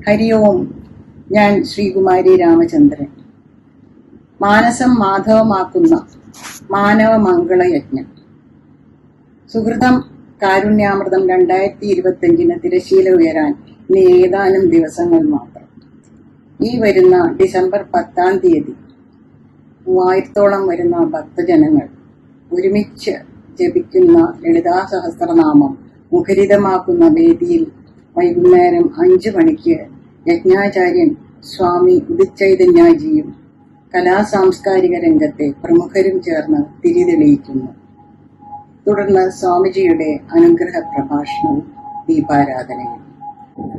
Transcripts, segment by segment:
ഹരി ഓം. ഞാൻ ശ്രീകുമാരി രാമചന്ദ്രൻ. മാനസം മാധവമാക്കുന്ന മാനവ മംഗളയജ്ഞം. സുഹൃതം കാരുണ്യാമൃതം 2025 തിരശീല ഉയരാൻ ഇനി ഏതാനും ദിവസങ്ങൾ മാത്രം. ഈ വരുന്ന ഡിസംബർ 10-ാം തീയതി 3000-ഓളം വരുന്ന ഭക്തജനങ്ങൾ ഒരുമിച്ച് ജപിക്കുന്ന ലളിതാ സഹസ്രനാമം മുഖരിതമാക്കുന്ന വേദിയിൽ വൈകുന്നേരം 5 മണിക്ക് യജ്ഞാചാര്യൻ സ്വാമി ഉദിച്ചൈതന്യജിയും കലാസാംസ്കാരിക രംഗത്തെ പ്രമുഖരും ചേർന്ന് തിരിതെളിയിക്കുന്നു. തുടർന്ന് സ്വാമിജിയുടെ അനുഗ്രഹ പ്രഭാഷണവും ദീപാരാധനയും.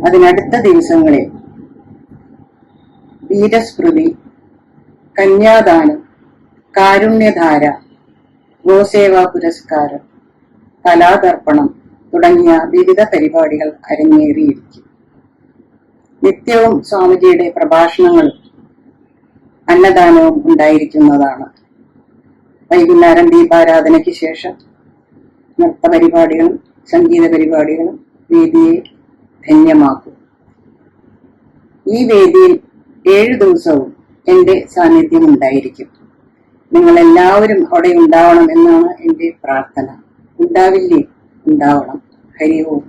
അതിനടുത്ത ദിവസങ്ങളിൽ വീരസ്മൃതി, കന്യാദാനം, കാരുണ്യധാര, ഗോസേവാ പുരസ്കാരം, കലാതർപ്പണം തുടങ്ങിയ വിവിധ പരിപാടികൾ അരങ്ങേറിയിരിക്കും. നിത്യവും സ്വാമിജിയുടെ പ്രഭാഷണങ്ങളും അന്നദാനവും ഉണ്ടായിരിക്കുന്നതാണ്. വൈകുന്നേരം ദീപാരാധനയ്ക്ക് ശേഷം നൃത്തപരിപാടികളും സംഗീത പരിപാടികളും വേദിയെ ധന്യമാക്കും. ഈ വേദിയിൽ 7 ദിവസവും എൻ്റെ സാന്നിധ്യം ഉണ്ടായിരിക്കും. നിങ്ങൾ എല്ലാവരും അവിടെ ഉണ്ടാവണം എന്നാണ് എൻ്റെ പ്രാർത്ഥന. ഉണ്ടാവില്ലേ? ഉണ്ടാവണം. ഹരി ഓം.